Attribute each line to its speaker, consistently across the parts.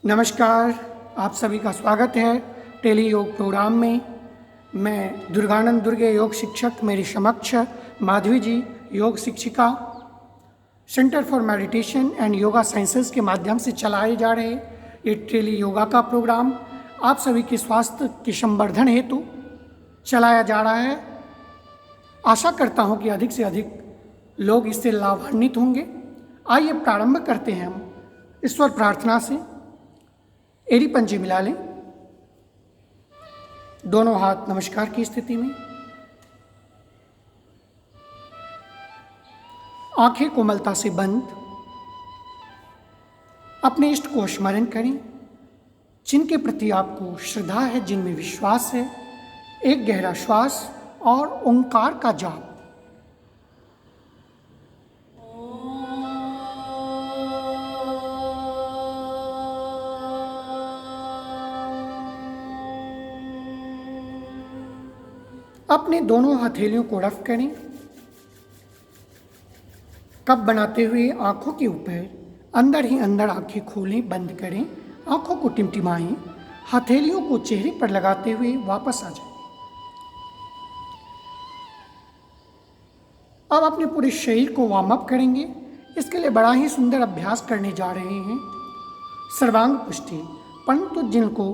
Speaker 1: नमस्कार, आप सभी का स्वागत है टेली योग प्रोग्राम में। मैं दुर्गानंद दुर्गे योग शिक्षक, मेरी समक्ष माधवी जी योग शिक्षिका, centre for meditation and yoga sciences के माध्यम से चलाए जा रहे ये टेली योगा का प्रोग्राम आप सभी के स्वास्थ्य के संवर्धन हेतु चलाया जा रहा है। आशा करता हूँ कि अधिक से अधिक लोग इससे लाभान्वित होंगे। आइए प्रारंभ करते हैं हम ईश्वर प्रार्थना से। एड़ी पंजे मिला लें, दोनों हाथ नमस्कार की स्थिति में, आंखें कोमलता से बंद। अपने इष्ट को स्मरण करें, जिनके प्रति आपको श्रद्धा है, जिनमें विश्वास है। एक गहरा श्वास और ओंकार का जाप। अपने दोनों हथेलियों को रफ करें। कप बनाते हुए आंखों के ऊपर अंदर ही अंदर आंखें खोलें, बंद करें, आंखों को टिमटिमाएं, हथेलियों को चेहरे पर लगाते हुए वापस आ जाएं। अब अपने पूरे शरीर को वार्म अप करेंगे। इसके लिए बड़ा ही सुंदर अभ्यास करने जा रहे हैं, सर्वांग पुष्टि। परंतु जिनको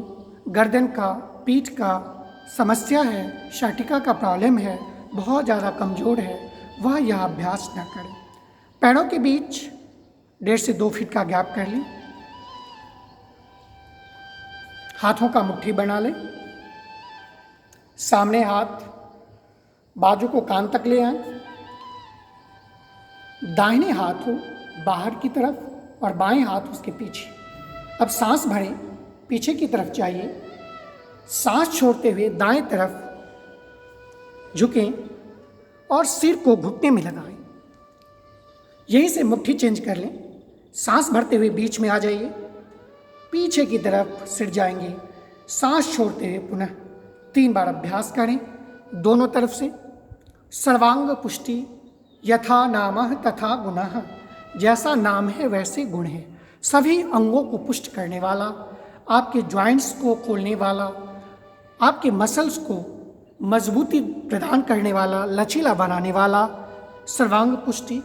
Speaker 1: गर्दन का, पीठ का समस्या है, शाटिका का प्रॉब्लम है, बहुत ज़्यादा कमज़ोर है, वह यह अभ्यास न करें। पैरों के बीच 1.5 से 2 फीट का गैप कर लें। हाथों का मुट्ठी बना लें। सामने हाथ बाजू को कान तक ले आएं। दाहिने हाथ हो बाहर की तरफ और बाएं हाथ उसके पीछे। अब सांस भरें, पीछे की तरफ जाइए। सांस छोड़ते हुए दाएं तरफ झुकें और सिर को घुटने में लगाएं। यहीं से मुट्ठी चेंज कर लें। सांस भरते हुए बीच में आ जाइए, पीछे की तरफ सिर जाएंगे। सांस छोड़ते हुए पुनः 3 बार अभ्यास करें दोनों तरफ से। सर्वांग पुष्टि। यथा नामः तथा गुणः। जैसा नाम है वैसे गुण है। सभी अंगों को पुष्ट करने वाला, आपके ज्वाइंट्स को खोलने वाला, आपके मसल्स को मजबूती प्रदान करने वाला, लचीला बनाने वाला सर्वांग पुष्टि।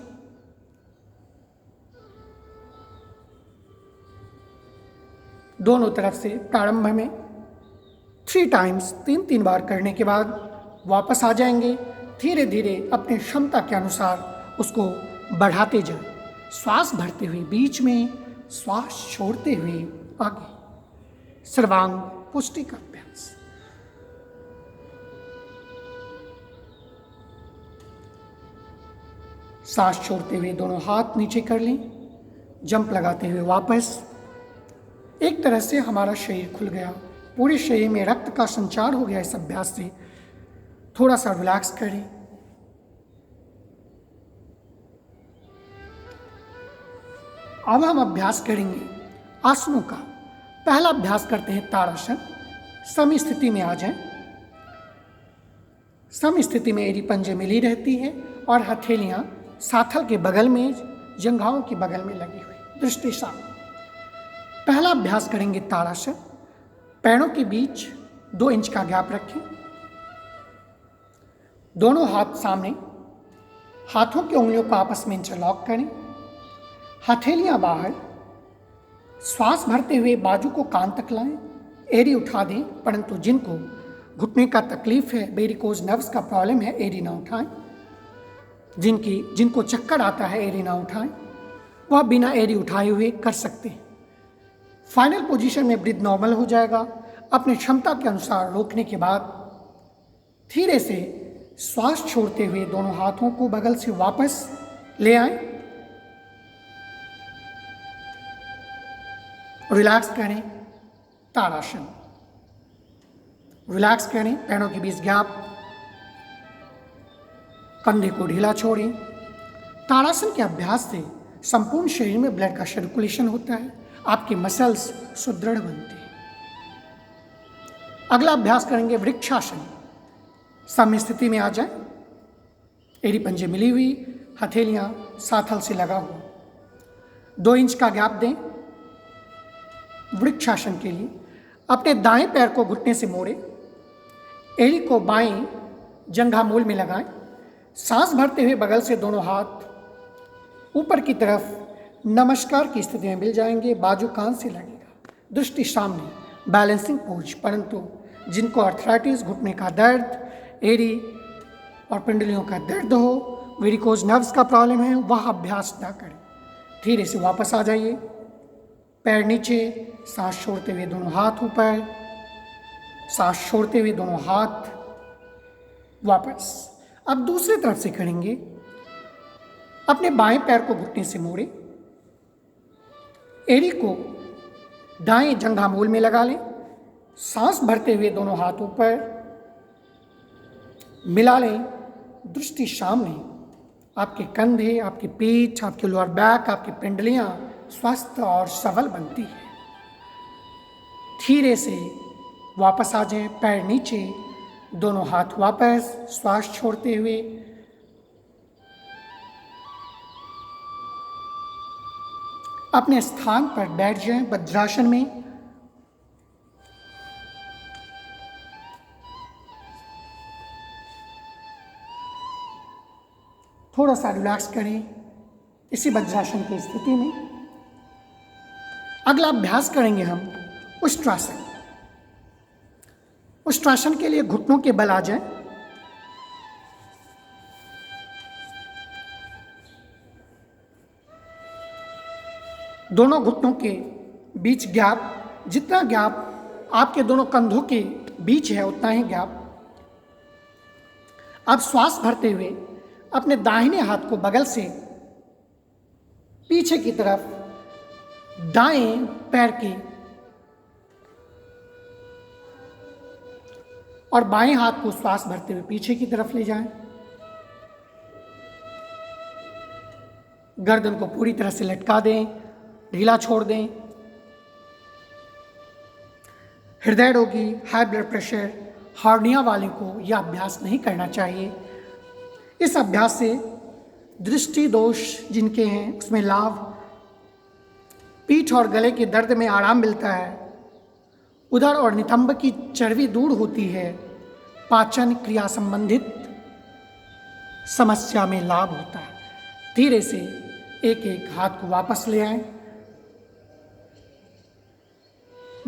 Speaker 1: दोनों तरफ से प्रारंभ में 3 टाइम्स 3 बार करने के बाद वापस आ जाएंगे। धीरे धीरे अपनी क्षमता के अनुसार उसको बढ़ाते जाएं। श्वास भरते हुए बीच में, श्वास छोड़ते हुए आगे। सर्वांग पुष्टि का अभ्यास। सांस छोड़ते हुए दोनों हाथ नीचे कर लें। जंप लगाते हुए वापस। एक तरह से हमारा शरीर खुल गया, पूरे शरीर में रक्त का संचार हो गया। इस अभ्यास से थोड़ा सा रिलैक्स करें। अब हम अभ्यास करेंगे आसनों का। पहला अभ्यास करते हैं ताड़ासन। सम स्थिति में आ जाएं। सम स्थिति में एड़ी पंजे मिली रहती है और हथेलियां साथल के बगल में, जंघाओं के बगल में लगी हुई, दृष्टि सामने। पहला अभ्यास करेंगे ताड़ासन। पैरों के बीच 2 इंच का गैप रखें। दोनों हाथ सामने, हाथों की उंगलियों को आपस में इंटरलॉक करें। हथेलियां बाहर। श्वास भरते हुए बाजू को कान तक लाएं। एड़ी उठा दें, परंतु जिनको घुटने का तकलीफ है, वेरिकोज नर्व्स का प्रॉब्लम है, एड़ी ना उठाएं। जिनको चक्कर आता है, एड़ी ना उठाएं। वह बिना एड़ी उठाए हुए कर सकते हैं। फाइनल पोजीशन में ब्रीथ नॉर्मल हो जाएगा। अपनी क्षमता के अनुसार रोकने के बाद धीरे से श्वास छोड़ते हुए दोनों हाथों को बगल से वापस ले आएं। रिलैक्स करें। ताड़ासन। रिलैक्स करें। पैरों के बीच गैप। कंधे को ढीला छोड़ें। ताड़ासन के अभ्यास से संपूर्ण शरीर में ब्लड का सर्कुलेशन होता है। आपके मसल्स सुदृढ़ बनते हैं। अगला अभ्यास करेंगे वृक्षासन। सम स्थिति में आ जाएं। एड़ी पंजे मिली हुई, हथेलियां साथल से लगा हुआ। 2 इंच का गैप दें। वृक्षासन के लिए अपने दाएं पैर को घुटने से मोड़े, एड़ी को बाएं जंघा मूल में लगाएं, सांस भरते हुए बगल से दोनों हाथ ऊपर की तरफ नमस्कार की स्थिति में मिल जाएंगे, बाजू कान से लगेगा, दृष्टि सामने, बैलेंसिंग पोज। परंतु जिनको अर्थराइटिस, घुटने का दर्द, एड़ी और पिंडलियों का दर्द हो, वेरिकोज नर्व्स का प्रॉब्लम है, वह अभ्यास ना करें। धीरे से वापस आ जाइए, पैर नीचे, सांस छोड़ते हुए दोनों हाथ ऊपर, सांस छोड़ते हुए दोनों हाथ वापस। अब दूसरी तरफ से करेंगे। अपने बाएं पैर को घुटने से मोड़े, एड़ी को दाएं जंघा मूल में लगा लें, सांस भरते हुए दोनों हाथ ऊपर मिला लें, दृष्टि सामने, आपके कंधे, आपकी पीठ, आपके लोअर बैक, आपकी पिंडलियां स्वस्थ और सबल बनती है। धीरे से वापस आ जाएं, पैर नीचे, दोनों हाथ वापस, श्वास छोड़ते हुए अपने स्थान पर बैठ जाएं वज्रासन में। थोड़ा सा रिलैक्स करें इसी वज्रासन की स्थिति में। अगला अभ्यास करेंगे हम उष्ट्रासन। उष्ट्रासन के लिए घुटनों के बल आ जाएं, दोनों घुटनों के बीच गैप, जितना गैप आपके दोनों कंधों के बीच है उतना ही गैप। अब श्वास भरते हुए अपने दाहिने हाथ को बगल से पीछे की तरफ दाएं पैर के और बाएं हाथ को श्वास भरते हुए पीछे की तरफ ले जाएं। गर्दन को पूरी तरह से लटका दें, ढीला छोड़ दें। हृदय रोगी, हाई ब्लड प्रेशर, हार्निया वाले को यह अभ्यास नहीं करना चाहिए। इस अभ्यास से दृष्टि दोष जिनके हैं उसमें लाभ, पीठ और गले के दर्द में आराम मिलता है, उदर और नितंब की चर्बी दूर होती है, पाचन क्रिया संबंधित समस्या में लाभ होता है। धीरे से एक एक हाथ को वापस ले आएं,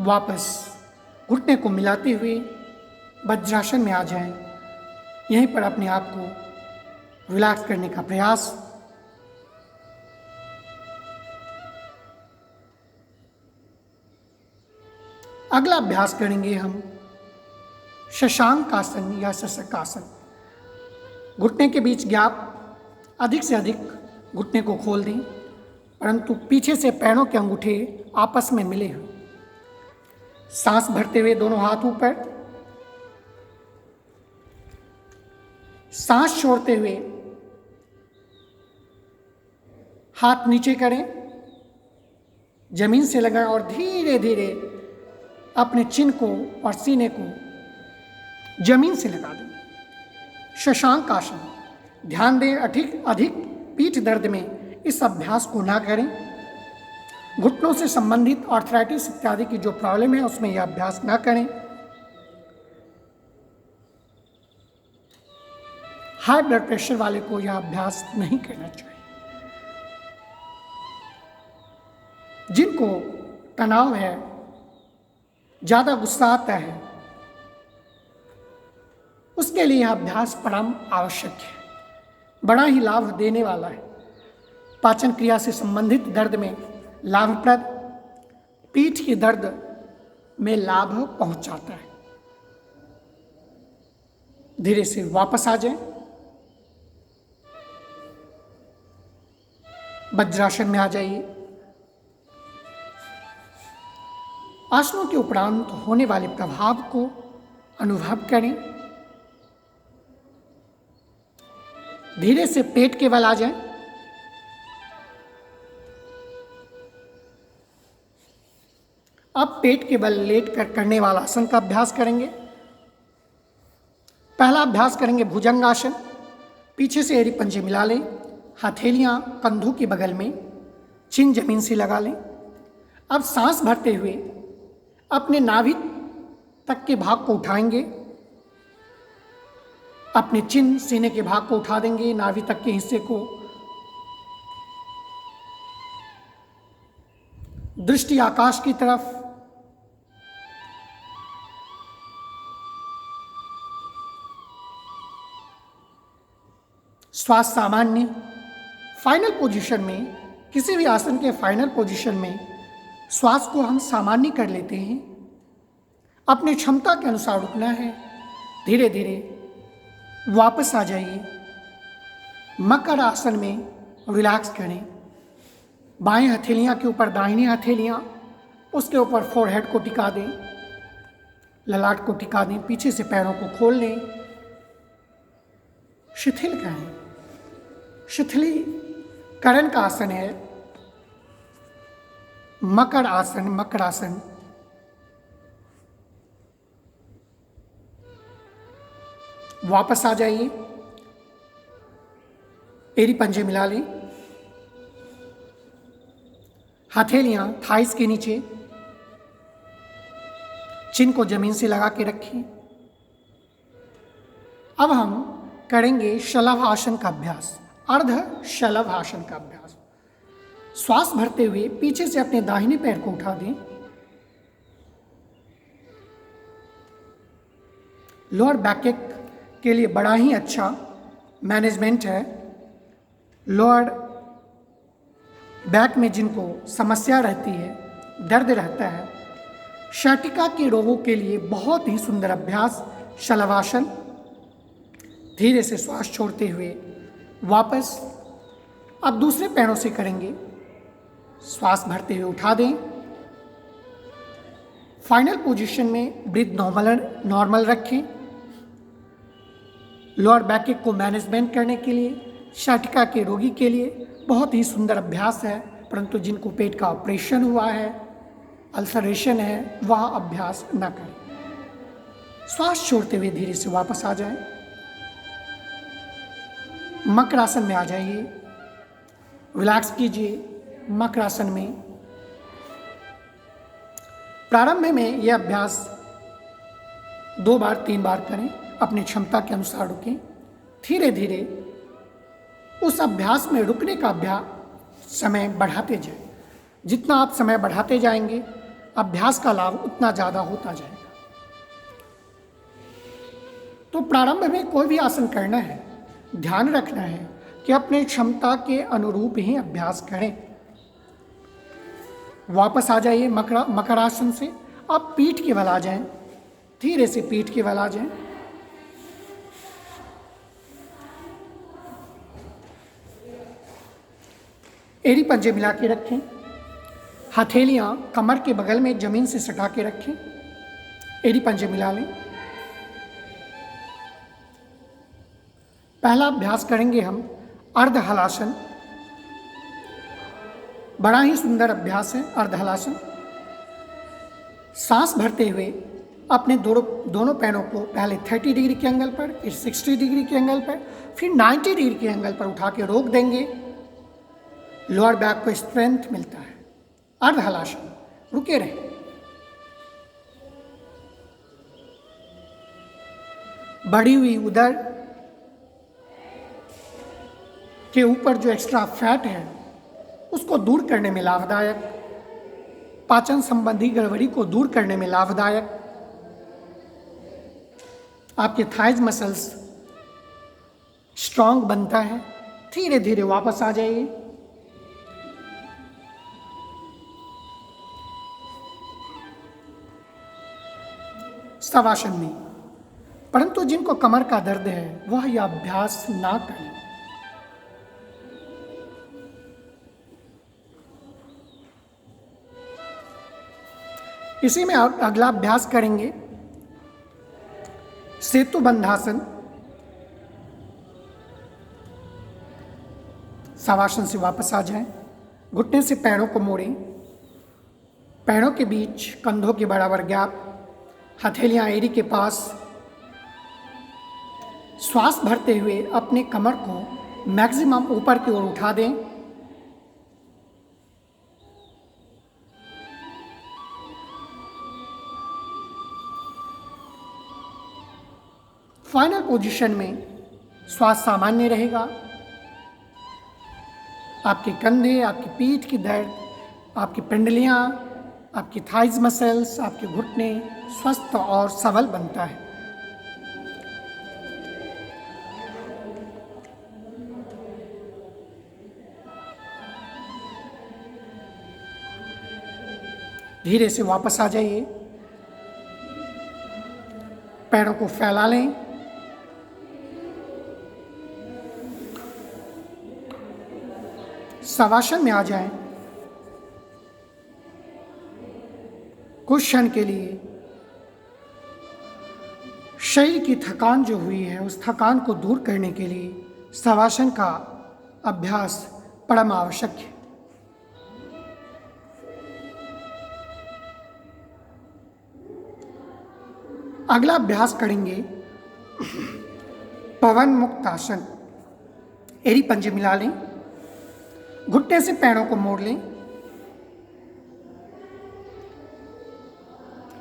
Speaker 1: वापस घुटने को मिलाते हुए वज्रासन में आ जाएं। यहीं पर अपने आप को रिलैक्स करने का प्रयास। अगला अभ्यास करेंगे हम शशांक आसन या शशकासन। घुटने के बीच गैप, अधिक से अधिक घुटने को खोल दें, परंतु पीछे से पैरों के अंगूठे आपस में मिले हुए। सांस भरते हुए दोनों हाथ ऊपर, सांस छोड़ते हुए हाथ नीचे करें, जमीन से लगाएं और धीरे धीरे अपने चिन को और सीने को जमीन से लगा दें। शशांक आसन। ध्यान दें, अधिक पीठ दर्द में इस अभ्यास को ना करें। घुटनों से संबंधित आर्थराइटिस इत्यादि की जो प्रॉब्लम है उसमें यह अभ्यास ना करें। हाई ब्लड प्रेशर वाले को यह अभ्यास नहीं करना चाहिए। जिनको तनाव है, ज़्यादा गुस्सा आता है, उसके लिए यह अभ्यास परम आवश्यक है, बड़ा ही लाभ देने वाला है। पाचन क्रिया से संबंधित दर्द में लाभप्रद, पीठ के दर्द में लाभ पहुंचाता है। धीरे से वापस आ जाएं, वज्रासन में आ जाइए। आसनों के उपरांत होने वाले प्रभाव को अनुभव करें। धीरे से पेट के बल आ जाएं। अब पेट के बल लेट कर करने वाला आसन का अभ्यास करेंगे। पहला अभ्यास करेंगे भुजंगासन। पीछे से एड़ी पंजे मिला लें, हथेलियां कंधों के बगल में, चिन जमीन से लगा लें। अब सांस भरते हुए अपने नाभि तक के भाग को उठाएंगे, अपने चिन सीने के भाग को उठा देंगे, नाभि तक के हिस्से को। दृष्टि आकाश की तरफ। श्वास सामान्य। फाइनल पोजीशन में, किसी भी आसन के फाइनल पोजीशन में श्वास को हम सामान्य कर लेते हैं। अपनी क्षमता के अनुसार रुकना है। धीरे धीरे वापस आ जाइए। मकर आसन में रिलैक्स करें। बाएं हथेलियां के ऊपर दाहिनी हथेलियां, उसके ऊपर फोरहेड को टिका दें, ललाट को टिका दें। पीछे से पैरों को खोल लें। शिथिल करें। शिथिलीकरण का आसन है मकर आसन। मकर आसन वापस आ जाइए। एड़ी पंजे मिला लें। हथेलियां थाइस के नीचे, चिन को जमीन से लगा के रखें। अब हम करेंगे शलभ आसन का अभ्यास, अर्ध शलभ आसन का अभ्यास। श्वास भरते हुए पीछे से अपने दाहिने पैर को उठा दें। लोअर बैक के लिए बड़ा ही अच्छा मैनेजमेंट है। लोअर बैक में जिनको समस्या रहती है, दर्द रहता है, शैटिका के रोगों के लिए बहुत ही सुंदर अभ्यास शलभासन। धीरे से श्वास छोड़ते हुए वापस अब दूसरे पैरों से करेंगे। श्वास भरते हुए उठा दें। फाइनल पोजीशन में ब्रीथ नॉर्मल रखें। लोअर बैक को मैनेजमेंट करने के लिए, शैटिका के रोगी के लिए बहुत ही सुंदर अभ्यास है। परंतु जिनको पेट का ऑपरेशन हुआ है, अल्सरेशन है, वह अभ्यास न करें। श्वास छोड़ते हुए धीरे से वापस आ जाएं। मकर आसन में आ जाइए। रिलैक्स कीजिए। मकर आसन में प्रारंभ में यह अभ्यास 2 बार 3 बार करें। अपनी क्षमता के अनुसार रुकें। धीरे धीरे उस अभ्यास में रुकने का समय बढ़ाते जाएं। जितना आप समय बढ़ाते जाएंगे, अभ्यास का लाभ उतना ज़्यादा होता जाएगा। तो प्रारंभ में कोई भी आसन करना है, ध्यान रखना है कि अपने क्षमता के अनुरूप ही अभ्यास करें। वापस आ जाइए मकर आसन से। अब पीठ के बल आ जाएं। धीरे से पीठ के बल आ जाएं। एड़ी पंजे मिला के रखें। हथेलियां कमर के बगल में जमीन से सटा के रखें। एड़ी पंजे मिला लें। पहला अभ्यास करेंगे हम अर्ध हलासन। बड़ा ही सुंदर अभ्यास है अर्ध हलासन। सांस भरते हुए अपने दोनों पैरों को पहले 30 डिग्री के एंगल पर, फिर 60 डिग्री के एंगल पर, फिर 90 डिग्री के एंगल पर उठा के रोक देंगे। लोअर बैक को स्ट्रेंथ मिलता है। अर्ध हलासन। रुके रहे। बढ़ी हुई उदर के ऊपर जो एक्स्ट्रा फैट है उसको दूर करने में लाभदायक, पाचन संबंधी गड़बड़ी को दूर करने में लाभदायक। आपके थाइज मसल्स स्ट्रांग बनता है। धीरे धीरे वापस आ जाइए। शवासन में। परंतु जिनको कमर का दर्द है वह यह अभ्यास ना करें। इसी में अगला अभ्यास करेंगे सेतु बंधासन। शवासन से वापस आ जाएं। घुटने से पैरों को मोड़ें। पैरों के बीच कंधों के बराबर गैप। हथेलियां एड़ी के पास। श्वास भरते हुए अपने कमर को मैक्सिमम ऊपर की ओर उठा दें। फाइनल पोजीशन में श्वास सामान्य रहेगा। आपके कंधे, आपकी पीठ की दर्द, आपकी पिंडलियाँ, आपकी थाइज मसल्स, आपके घुटने स्वस्थ और सबल बनता है। धीरे से वापस आ जाइए। पैरों को फैला लें। शवासन में आ जाएं। कुछ क्षण के लिए शरीर की थकान जो हुई है उस थकान को दूर करने के लिए शवासन का अभ्यास परम आवश्यक है। अगला अभ्यास करेंगे पवन मुक्त आसन। एड़ी पंजे मिला लें, घुटने से पैरों को मोड़ लें,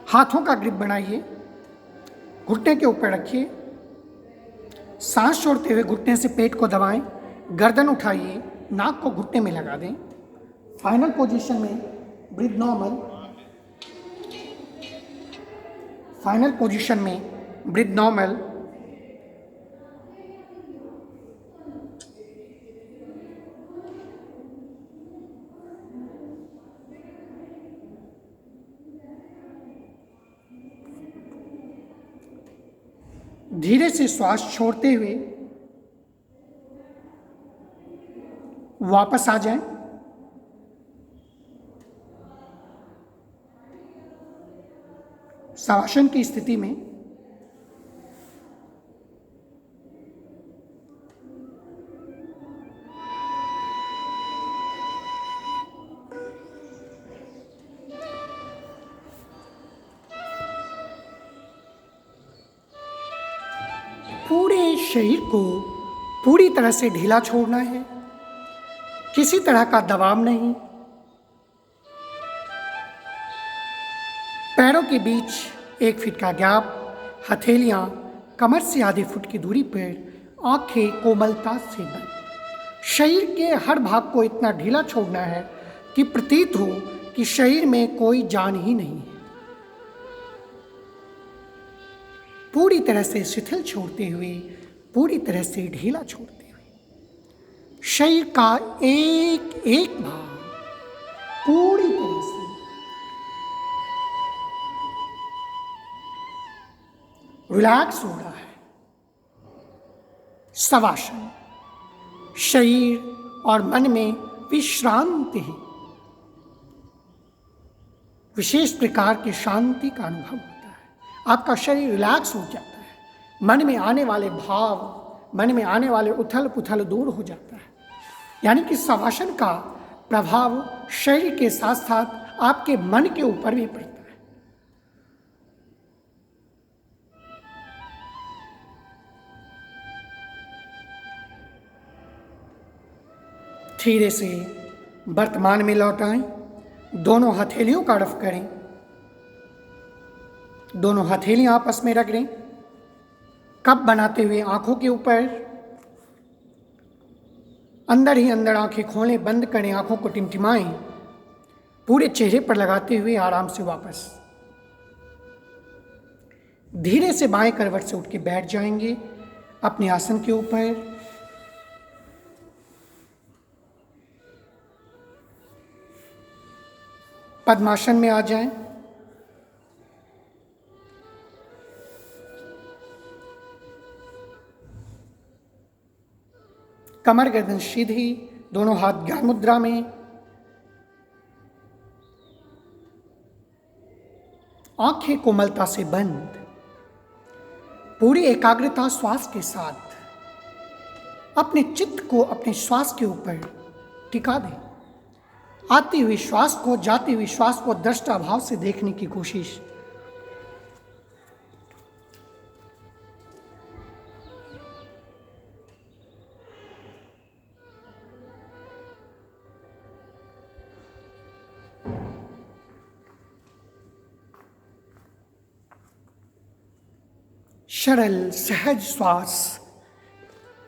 Speaker 1: हाथों का ग्रिप बनाइए, घुटने के ऊपर रखिए, सांस छोड़ते हुए घुटने से पेट को दबाएं, गर्दन उठाइए, नाक को घुटने में लगा दें। फाइनल पोजीशन में ब्रीथ नॉर्मल। फाइनल पोजीशन में ब्रीथ नॉर्मल। धीरे से श्वास छोड़ते हुए वापस आ जाएं। शवासन की स्थिति में पूरे शरीर को पूरी तरह से ढीला छोड़ना है, किसी तरह का दबाव नहीं। पैरों के बीच 1 फीट का गैप, हथेलियां कमर से आधे फुट की दूरी पर, आंखें कोमलता से बंद। शरीर के हर भाग को इतना ढीला छोड़ना है कि प्रतीत हो कि शरीर में कोई जान ही नहीं है। पूरी तरह से शिथिल छोड़ते हुए, पूरी तरह से ढीला छोड़ते हुए शरीर का एक एक भाग पूरी तरह से रिलैक्स हो रहा है। शवासन। शरीर और मन में विश्रांति, विशेष प्रकार की शांति का अनुभव होता है। आपका शरीर रिलैक्स हो जाता है, मन में आने वाले भाव, मन में आने वाले उथल पुथल दूर हो जाता है। यानी कि शवासन का प्रभाव शरीर के साथ साथ आपके मन के ऊपर भी पड़ता है। धीरे से वर्तमान में लौट आएं। दोनों हथेलियों का रफ करें, दोनों हथेलियां आपस में रख लें। कप बनाते हुए आंखों के ऊपर अंदर ही अंदर आंखें खोलें, बंद करें, आंखों को टिमटिमाएं, पूरे चेहरे पर लगाते हुए आराम से वापस धीरे से बाएं करवट से उठ के बैठ जाएंगे अपने आसन के ऊपर। पद्मासन में आ जाएं। कमर गर्दन सीधी, दोनों हाथ ज्ञान मुद्रा में, आंखें कोमलता से बंद, पूरी एकाग्रता श्वास के साथ अपने चित्त को अपने श्वास के ऊपर टिका दें। आती हुई श्वास को, जाती हुई श्वास को दृष्टा भाव से देखने की कोशिश। सरल सहज श्वास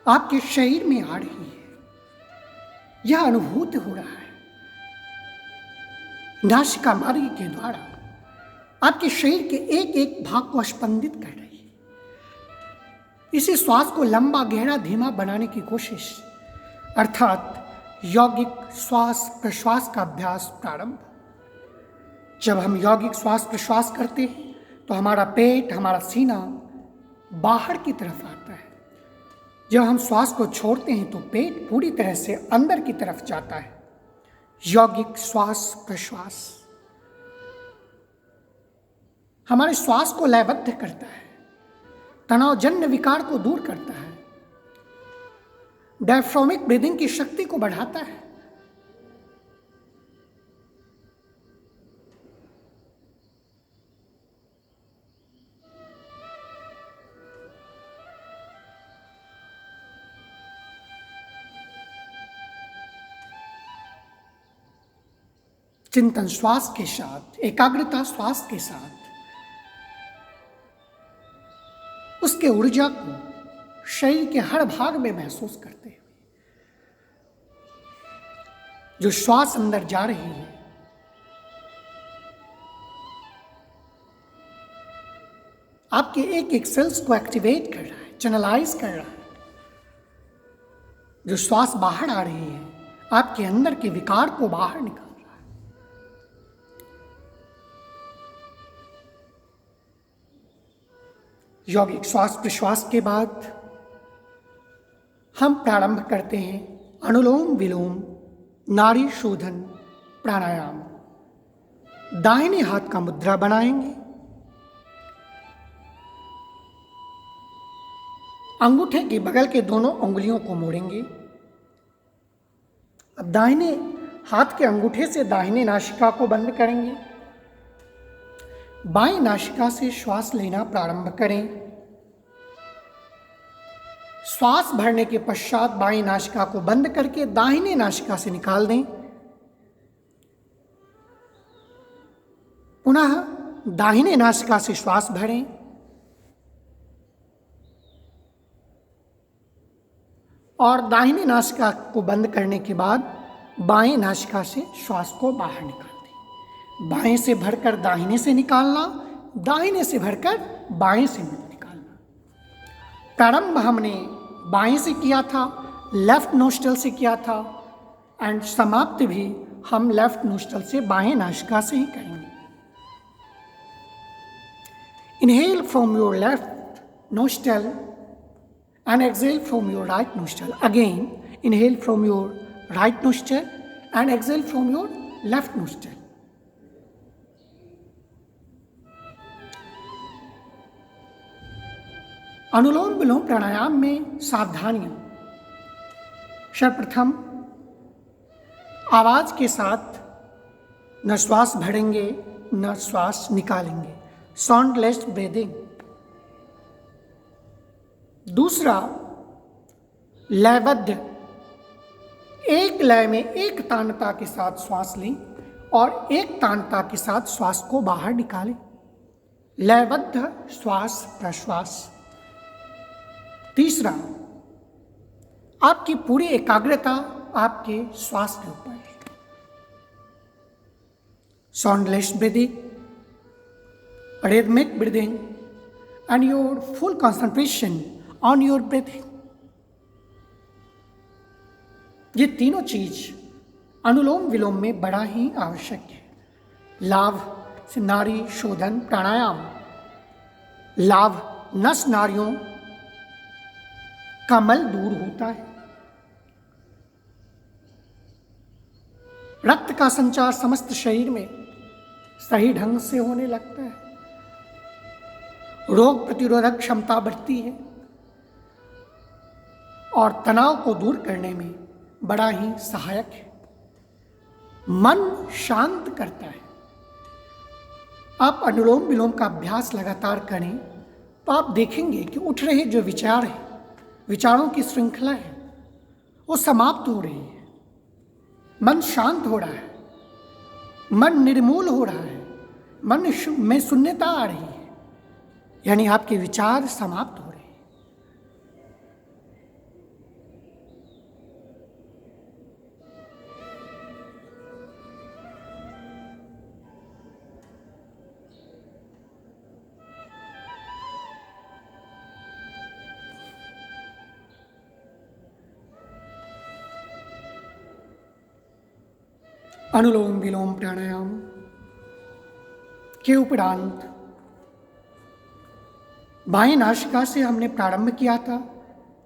Speaker 1: आपके शरीर में आ रही है। यह अनुभूत हो रहा है नासिका मार्ग के द्वारा आपके शरीर के एक एक भाग को स्पंदित कर रही है। इसी श्वास को लंबा गहरा धीमा बनाने की कोशिश अर्थात यौगिक श्वास प्रश्वास का अभ्यास प्रारंभ। जब हम यौगिक श्वास प्रश्वास करते हैं तो हमारा पेट हमारा सीना बाहर की तरफ आता है। जब हम श्वास को छोड़ते हैं तो पेट पूरी तरह से अंदर की तरफ जाता है। यौगिक श्वास प्रश्वास हमारे श्वास को लयबद्ध करता है, तनावजन्य विकार को दूर करता है, डायफ्रामिक ब्रीदिंग की शक्ति को बढ़ाता है। चिंतन श्वास के साथ, एकाग्रता श्वास के साथ उसके ऊर्जा को शरीर के हर भाग में महसूस करते हुए जो श्वास अंदर जा रही है आपके एक एक सेल्स को एक्टिवेट कर रहा है, चैनलाइज कर रहा है। जो श्वास बाहर आ रही है आपके अंदर के विकार को बाहर निकाल रहा है। यौगिक श्वास प्रश्वास के बाद हम प्रारंभ करते हैं अनुलोम विलोम नाड़ी शोधन प्राणायाम। दाहिने हाथ का मुद्रा बनाएंगे, अंगूठे के बगल के दोनों उंगलियों को मोड़ेंगे। अब दाहिने हाथ के अंगूठे से दाहिने नासिका को बंद करेंगे। बाईं नासिका से श्वास लेना प्रारंभ करें। श्वास भरने के पश्चात बाईं नासिका को बंद करके दाहिने नासिका से निकाल दें। पुनः दाहिने नासिका से श्वास भरें और दाहिने नासिका को बंद करने के बाद बाएं नासिका से श्वास को बाहर निकाल दें। बाएं से भरकर दाहिने से निकालना, दाहिने से भरकर बाएं से निकालना। प्रारंभ हमने बाएं से किया था, लेफ्ट नोस्ट्रल से किया था एंड समाप्त भी हम लेफ्ट नोस्ट्रल से बाएं नासिका से ही करेंगे। Inhale from your left nostril and exhale from your right nostril. Again, inhale from your right nostril and exhale from your left nostril. अनुलोम विलोम प्राणायाम में सावधानियां। सर्वप्रथम आवाज के साथ न श्वास भरेंगे न श्वास निकालेंगे, साउंडलेस ब्रीदिंग। दूसरा, लयबद्ध, एक लय में एक तानता के साथ श्वास लें और एक तानता के साथ श्वास को बाहर निकालें। लयबद्ध श्वास प्रश्वास। तीसरा, आपकी पूरी एकाग्रता आपके श्वास के ऊपर है। Soundless breathing, rhythmic breathing and your full concentration on your breathing. ये तीनों चीज अनुलोम विलोम में बड़ा ही आवश्यक है। लाभ से नाड़ी शोधन प्राणायाम। लाभ, नस नाड़ियों का मल दूर होता है, रक्त का संचार समस्त शरीर में सही ढंग से होने लगता है, रोग प्रतिरोधक क्षमता बढ़ती है और तनाव को दूर करने में बड़ा ही सहायक है। मन शांत करता है। आप अनुलोम विलोम का अभ्यास लगातार करें तो आप देखेंगे कि उठ रहे जो विचार हैं, विचारों की श्रृंखला है, वो समाप्त हो रही है। मन शांत हो रहा है, मन निर्मूल हो रहा है, मन में शून्यता आ रही है। यानी आपके विचार समाप्त हो रहे हैं। अनुलोम विलोम प्राणायाम के उपरांत बाएं नासिका से हमने प्रारंभ किया था।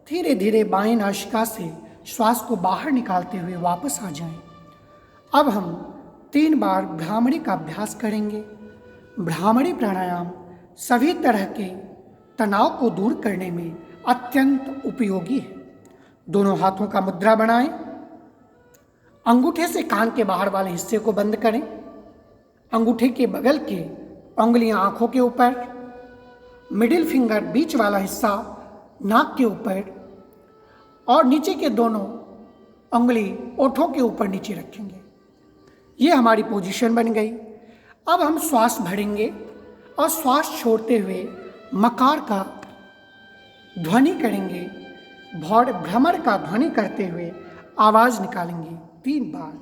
Speaker 1: धीरे धीरे बाएं नासिका से श्वास को बाहर निकालते हुए वापस आ जाएं। अब हम 3 बार भ्रामरी का अभ्यास करेंगे। भ्रामरी प्राणायाम सभी तरह के तनाव को दूर करने में अत्यंत उपयोगी है। दोनों हाथों का मुद्रा बनाएं। अंगूठे से कान के बाहर वाले हिस्से को बंद करें। अंगूठे के बगल के उंगलियां आंखों के ऊपर, मिडिल फिंगर बीच वाला हिस्सा नाक के ऊपर और नीचे के दोनों उंगली ओठों के ऊपर नीचे रखेंगे। ये हमारी पोजीशन बन गई। अब हम श्वास भरेंगे और श्वास छोड़ते हुए मकार का ध्वनि करेंगे। भ्रमर का ध्वनि करते हुए आवाज निकालेंगे 3 बार।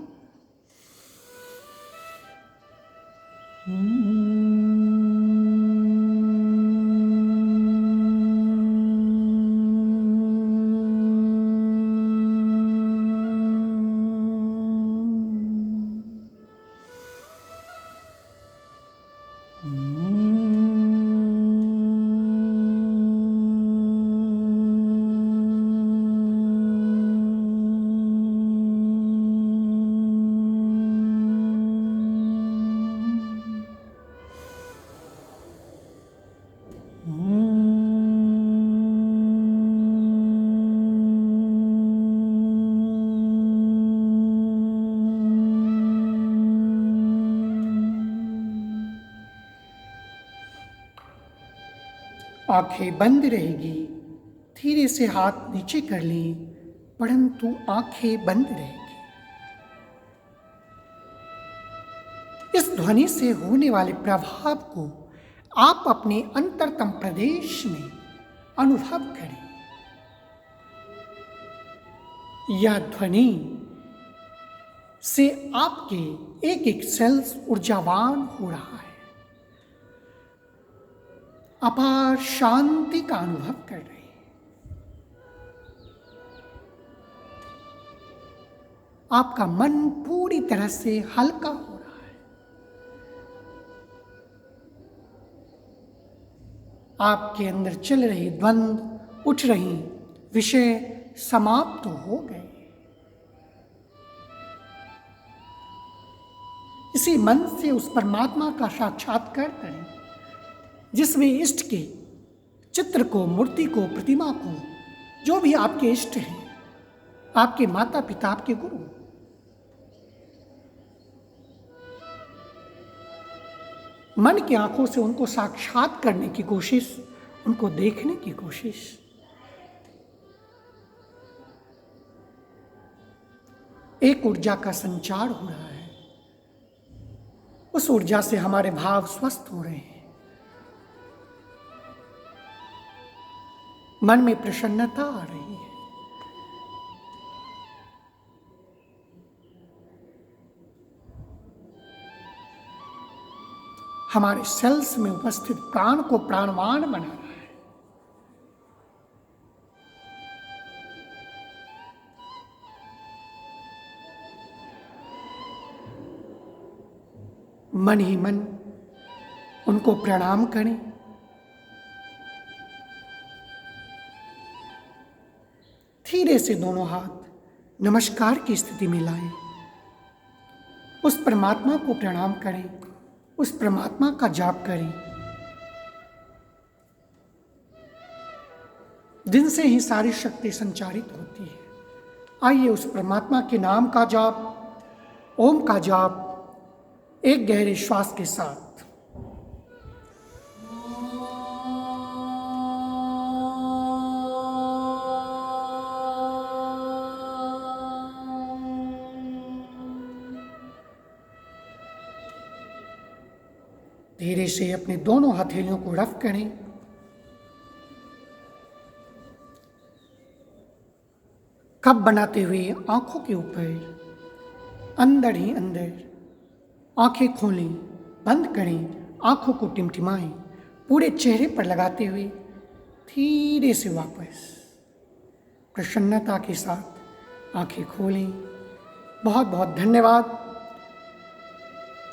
Speaker 1: आंखें बंद रहेगी। धीरे से हाथ नीचे कर लें, परंतु आंखें बंद रहेगी। इस ध्वनि से होने वाले प्रभाव को आप अपने अंतरतम प्रदेश में अनुभव करें। यह ध्वनि से आपके एक एक सेल्स ऊर्जावान हो रहा है। अपार शांति का अनुभव कर रहे हैं। आपका मन पूरी तरह से हल्का हो रहा है। आपके अंदर चल रही द्वंद्व, उठ रही विषय समाप्त हो गए। इसी मन से उस परमात्मा का साक्षात्कार करें जिसमें इष्ट के चित्र को, मूर्ति को, प्रतिमा को, जो भी आपके इष्ट हैं, आपके माता पिता, आपके गुरु, मन की आंखों से उनको साक्षात करने की कोशिश, उनको देखने की कोशिश। एक ऊर्जा का संचार हो रहा है। उस ऊर्जा से हमारे भाव स्वस्थ हो रहे हैं। मन में प्रसन्नता आ रही है। हमारे सेल्स में उपस्थित प्राण को प्राणवान बना रहा है। मन ही मन उनको प्रणाम करें। धीरे से दोनों हाथ नमस्कार की स्थिति में लाएं। उस परमात्मा को प्रणाम करें, उस परमात्मा का जाप करें जिनसे ही सारी शक्ति संचारित होती है। आइए उस परमात्मा के नाम का जाप, ओम का जाप एक गहरे श्वास के साथ। धीरे से अपने दोनों हथेलियों को रफ करें कप बनाते हुए आंखों के ऊपर अंदर ही अंदर आंखें खोलें, बंद करें, आंखों को टिमटिमाएं, पूरे चेहरे पर लगाते हुए धीरे से वापस प्रसन्नता के साथ आंखें खोलें। बहुत बहुत धन्यवाद।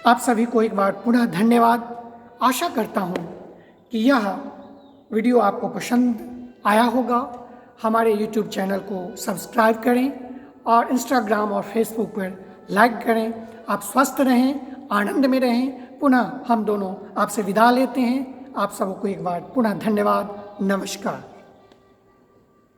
Speaker 1: आप सभी को एक बार पुनः धन्यवाद। आशा करता हूँ कि यह वीडियो आपको पसंद आया होगा। हमारे YouTube चैनल को सब्सक्राइब करें और इंस्टाग्राम और फेसबुक पर लाइक करें। आप स्वस्थ रहें, आनंद में रहें। पुनः हम दोनों आपसे विदा लेते हैं। आप सबको एक बार पुनः धन्यवाद। नमस्कार।